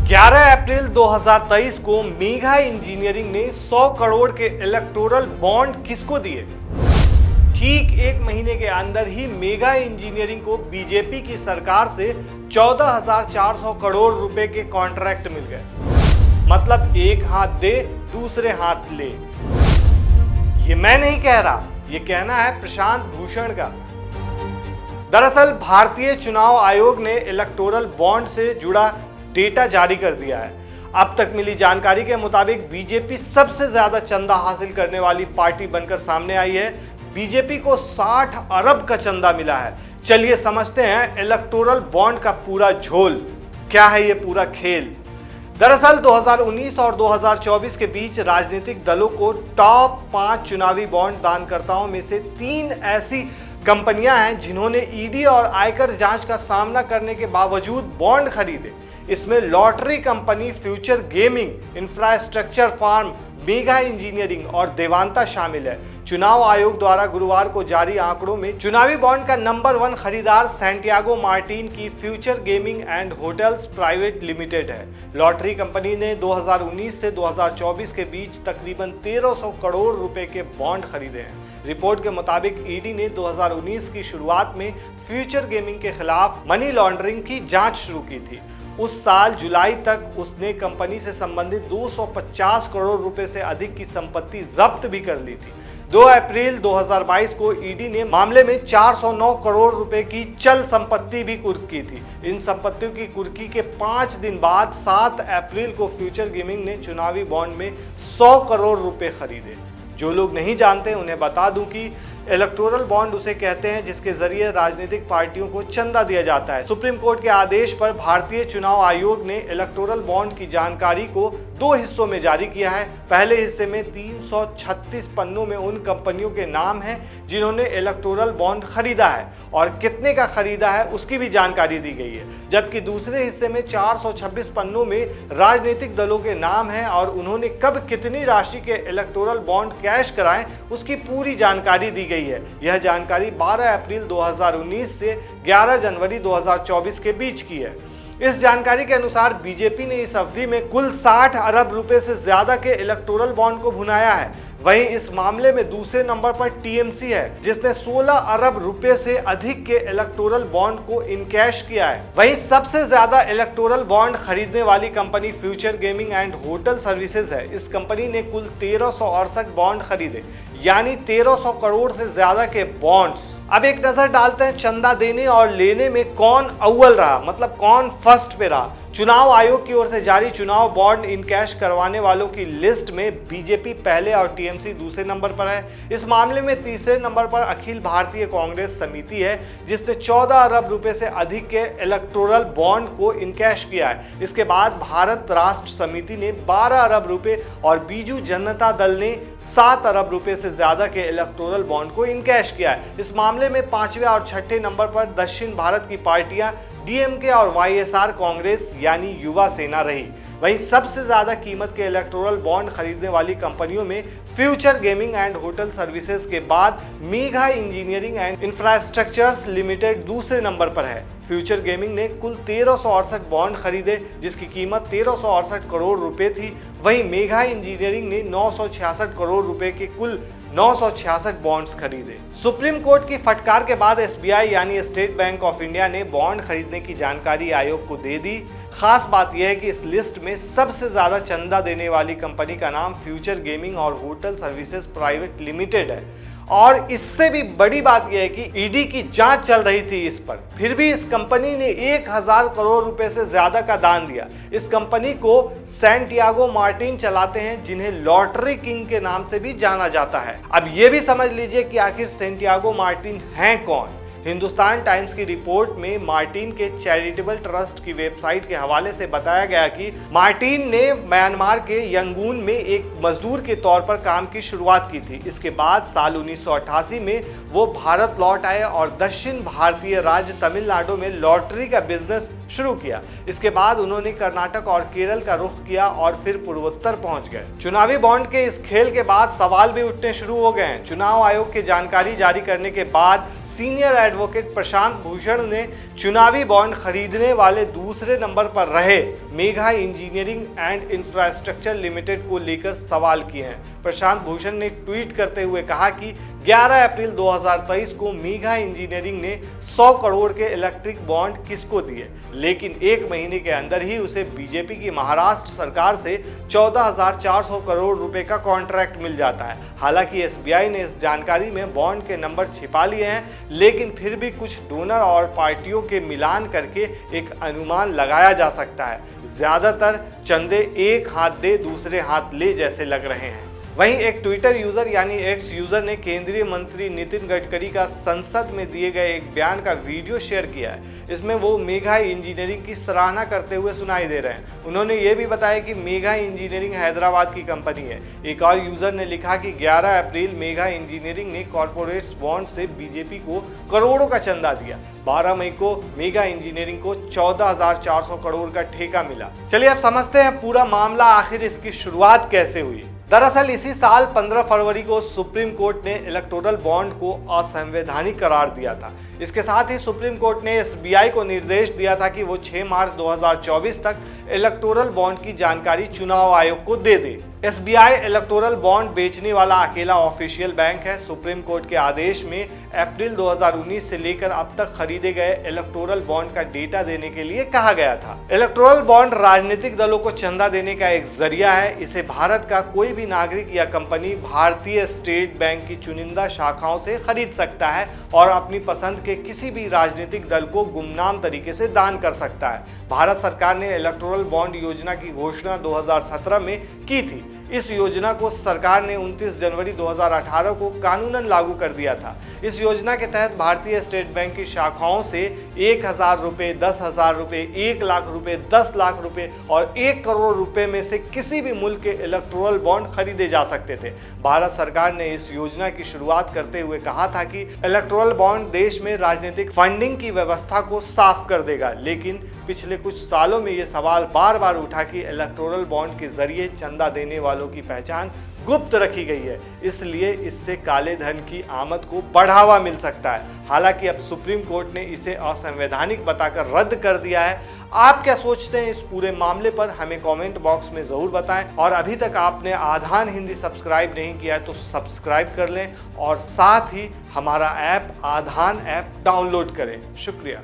11 अप्रैल 2023 को mega engineering ने 100 करोड़ के इलेक्टोरल बॉन्ड किसको दिए? ठीक एक महीने के अंदर ही मेगा इंजीनियरिंग को बीजेपी की सरकार से 14,400 करोड़ रुपए के कॉन्ट्रैक्ट मिल गए। मतलब एक हाथ दे दूसरे हाथ ले। ये मैं नहीं कह रहा, ये कहना है प्रशांत भूषण का। दरअसल भारतीय चुनाव आयोग ने इलेक्टोरल बॉन्ड से जुड़ा डेटा जारी कर दिया है। अब तक मिली जानकारी के मुताबिक बीजेपी सबसे ज्यादा चंदा हासिल करने वाली पार्टी बनकर सामने आई है। बीजेपी को 60 अरब का चंदा मिला है। चलिए समझते हैं इलेक्टोरल बॉन्ड का पूरा झोल क्या है, ये पूरा खेल। दरअसल 2019 और 2024 के बीच राजनीतिक दलों को टॉप 5 चुनावी बॉन्ड दानकर्ताओं में से 3 ऐसी कंपनियां हैं जिन्होंने ईडी और आयकर जांच का सामना करने के बावजूद बॉन्ड खरीदे। इसमें lottery company, future gaming, infrastructure firm, mega engineering और देवांता शामिल है। चुनाव आयोग द्वारा गुरुवार को जारी आंकड़ों में चुनावी बॉन्ड का नंबर 1 खरीदार सैंटियागो मार्टिन की future gaming and hotels private limited है। लॉटरी कंपनी ने 2019 से 2024 के बीच तकरीबन 1300 करोड़ रुपए के बॉन्ड खरीदे हैं। रिपोर्ट के मुताबिक ईडी ने 2019 की शुरुआत में फ्यूचर गेमिंग के खिलाफ मनी लॉन्ड्रिंग की जांच शुरू की थी। उस साल जुलाई तक उसने कंपनी से संबंधित 250 करोड़ रुपए से अधिक की संपत्ति जब्त भी कर ली थी। 2 अप्रैल 2022 को ईडी ने मामले में 409 करोड़ रुपए की चल संपत्ति भी कुर्क की थी। इन संपत्तियों की कुर्की के 5 दिन बाद 7 अप्रैल को फ्यूचर गेमिंग ने चुनावी बॉन्ड में 100 करोड़ रुपए खरीदे। जो लोग नहीं जानते उन्हें बता दूं कि इलेक्टोरल बॉन्ड उसे कहते हैं जिसके जरिए राजनीतिक पार्टियों को चंदा दिया जाता है। सुप्रीम कोर्ट के आदेश पर भारतीय चुनाव आयोग ने इलेक्टोरल बॉन्ड की जानकारी को 2 हिस्सों में जारी किया है। पहले हिस्से में 336 पन्नों में उन कंपनियों के नाम हैं जिन्होंने इलेक्टोरल बॉन्ड खरीदा है और कितने का खरीदा है उसकी भी जानकारी दी गई है। जबकि दूसरे हिस्से में 426 पन्नों में राजनीतिक दलों के नाम हैं और उन्होंने कब कितनी राशि के इलेक्टोरल बॉन्ड कैश कराएं उसकी पूरी जानकारी दी गई है। यह जानकारी 12 अप्रैल 2019 से 11 जनवरी 2024 के बीच की है। इस जानकारी के अनुसार बीजेपी ने इस अवधि में कुल 60 अरब रुपए से ज्यादा के इलेक्टोरल बॉन्ड को भुनाया है। वहीं इस मामले में दूसरे नंबर पर टीएमसी है जिसने 16 अरब रुपए से अधिक के इलेक्टोरल बॉन्ड को इनकैश किया है। वहीं सबसे ज्यादा इलेक्टोरल बॉन्ड खरीदने वाली company future gaming and hotel services है। इस कंपनी ने कुल 1368 बॉन्ड खरीदे, यानी 1300 करोड़ से ज्यादा के बॉन्ड्स। अब एक नजर डालते हैं चंदा देने और लेने में कौन अव्वल रहा, मतलब कौन फर्स्ट पे रहा। चुनाव आयोग की ओर से जारी चुनाव बॉन्ड इनकैश करवाने वालों की लिस्ट में बीजेपी पहले और टीएमसी दूसरे नंबर पर है। इस मामले में तीसरे नंबर पर अखिल भारतीय कांग्रेस समिति है जिसने 14 अरब रुपए से अधिक के इलेक्टोरल बॉन्ड को इनकैश किया है। इसके बाद भारत राष्ट्र समिति ने 12 अरब रुपए और बीजू जनता दल ने 7 अरब रुपए से ज्यादा के इलेक्टोरल बॉन्ड को इनकैश किया है। इस मामले में 5वें और 6ठे नंबर पर दक्षिण भारत की पार्टियां डीएमके और वाईएसआर कांग्रेस यानी युवा सेना रही। वहीं सबसे ज्यादा कीमत के इलेक्टोरल बॉन्ड खरीदने वाली कंपनियों में future gaming and hotel services के बाद mega engineering and infrastructures limited दूसरे नंबर पर है। फ्यूचर गेमिंग ने कुल 1368 बॉन्ड खरीदे जिसकी कीमत 1368 करोड़ रुपए थी। वहीं मेगा इंजीनियरिंग ने 966 करोड़ रुपए के कुल 966 बॉन्ड्स खरीदे। सुप्रीम कोर्ट की फटकार के बाद एसबीआई यानी स्टेट बैंक ऑफ इंडिया ने बॉन्ड खरीदने की जानकारी आयोग को दे दी। खास बात यह है कि इस लिस्ट में सबसे ज्यादा चंदा देने वाली कंपनी का नाम फ्यूचर गेमिंग और होटल सर्विसेज प्राइवेट लिमिटेड है। और इससे भी बड़ी बात यह है कि ईडी की जांच चल रही थी इस पर, फिर भी इस कंपनी ने 1000 करोड़ रुपए से ज्यादा का दान दिया। इस कंपनी को सैंटियागो मार्टिन चलाते हैं जिन्हें लॉटरी किंग के नाम से भी जाना जाता है। अब यह भी समझ लीजिए कि आखिर सैंटियागो मार्टिन हैं कौन। हिंदुस्तान टाइम्स की रिपोर्ट में मार्टिन के चैरिटेबल ट्रस्ट की वेबसाइट के हवाले से बताया गया कि मार्टिन ने म्यांमार के यंगून में एक मजदूर के तौर पर काम की शुरुआत की थी। इसके बाद साल 1988 में वो भारत लौट आए और दक्षिण भारतीय राज्य तमिलनाडु में लॉटरी का बिजनेस शुरू किया। इसके बाद उन्होंने कर्नाटक और केरल का रुख किया और फिर पूर्वोत्तर पहुंच गए। चुनावी बॉन्ड के इस खेल के बाद सवाल भी उठने शुरू हो गए हैं। चुनाव आयोग की जानकारी जारी करने के बाद सीनियर एडवोकेट प्रशांत भूषण ने चुनावी बॉन्ड खरीदने वाले दूसरे नंबर पर रहे Megha engineering and infrastructure limited को लेकर सवाल किए हैं। प्रशांत भूषण ने ट्वीट करते हुए कहा कि 11 अप्रैल 2023 को मेघा इंजीनियरिंग ने 100 करोड़ के इलेक्ट्रिक बॉन्ड किसको दिए, लेकिन एक महीने के अंदर ही उसे बीजेपी की महाराष्ट्र सरकार से 14,400 करोड़ रुपए का कॉन्ट्रैक्ट मिल जाता है। हालांकि एसबीआई ने इस जानकारी में बॉन्ड के नंबर छिपा लिए हैं, लेकिन फिर भी कुछ डोनर और पार्टियों के मिलान करके एक अनुमान लगाया जा सकता है। ज्यादातर चंदे एक हाथ दे दूसरे हाथ ले जैसे लग रहे हैं। वहीं एक ट्विटर यूजर यानी एक्स यूजर ने केंद्रीय मंत्री नितिन गडकरी का संसद में दिए गए एक बयान का वीडियो शेयर किया है। इसमें वो मेघा इंजीनियरिंग की सराहना करते हुए सुनाई दे रहे हैं। उन्होंने ये भी बताया कि मेघा इंजीनियरिंग हैदराबाद की कंपनी है। एक और यूजर ने लिखा कि 11 अप्रैल मेघा इंजीनियरिंग ने कॉर्पोरेट्स बॉन्ड से बीजेपी को करोड़ों का चंदा दिया। 12 मई को मेघा इंजीनियरिंग को 14,400 करोड़ का ठेका मिला। चलिए अब समझते हैं पूरा मामला, आखिर इसकी शुरुआत कैसे हुई। दरअसल इसी साल 15 फरवरी को सुप्रीम कोर्ट ने इलेक्टोरल बॉन्ड को असंवैधानिक करार दिया था। इसके साथ ही सुप्रीम कोर्ट ने एसबीआई को निर्देश दिया था कि वो 6 मार्च 2024 तक इलेक्टोरल बॉन्ड की जानकारी चुनाव आयोग को दे दे। एसबीआई इलेक्टोरल बॉन्ड बेचने वाला अकेला ऑफिशियल बैंक है। सुप्रीम कोर्ट के आदेश में अप्रैल 2019 से लेकर अब तक खरीदे गए इलेक्टोरल बॉन्ड का डेटा देने के लिए कहा गया था। इलेक्टोरल बॉन्ड राजनीतिक दलों को चंदा देने का एक जरिया है। इसे भारत का कोई भी नागरिक या कंपनी भारतीय स्टेट बैंक की चुनिंदा शाखाओं से खरीद सकता है और अपनी पसंद के किसी भी राजनीतिक दल को गुमनाम तरीके से दान कर सकता है। भारत सरकार ने इलेक्टोरल बॉन्ड योजना की घोषणा 2017 में की थी। इस योजना को सरकार ने 29 जनवरी 2018 को कानूनन लागू कर दिया था। इस योजना के तहत भारतीय स्टेट बैंक की शाखाओं से 1,000 रुपये, 10,000 रुपये, 1 लाख रुपये, 10 लाख रुपये और 1 करोड़ रुपए में से किसी भी मुल्क के इलेक्टोरल बॉन्ड खरीदे जा सकते थे। भारत सरकार ने इस योजना की शुरुआत करते हुए कहा था कि इलेक्टोरल बॉन्ड देश में राजनीतिक फंडिंग की व्यवस्था को साफ कर देगा, लेकिन पिछले कुछ सालों में ये सवाल बार बार उठा कि इलेक्टोरल बॉन्ड के जरिए चंदा देने वालों की पहचान गुप्त रखी गई है, इसलिए इससे काले धन की आमद को बढ़ावा मिल सकता है। हालांकि अब सुप्रीम कोर्ट ने इसे असंवैधानिक बताकर रद्द कर दिया है। आप क्या सोचते हैं इस पूरे मामले पर, हमें कमेंट बॉक्स में जरूर बताएं। और अभी तक आपने आधान हिंदी सब्सक्राइब नहीं किया है तो सब्सक्राइब कर लें और साथ ही हमारा ऐप आधान ऐप डाउनलोड करें। शुक्रिया।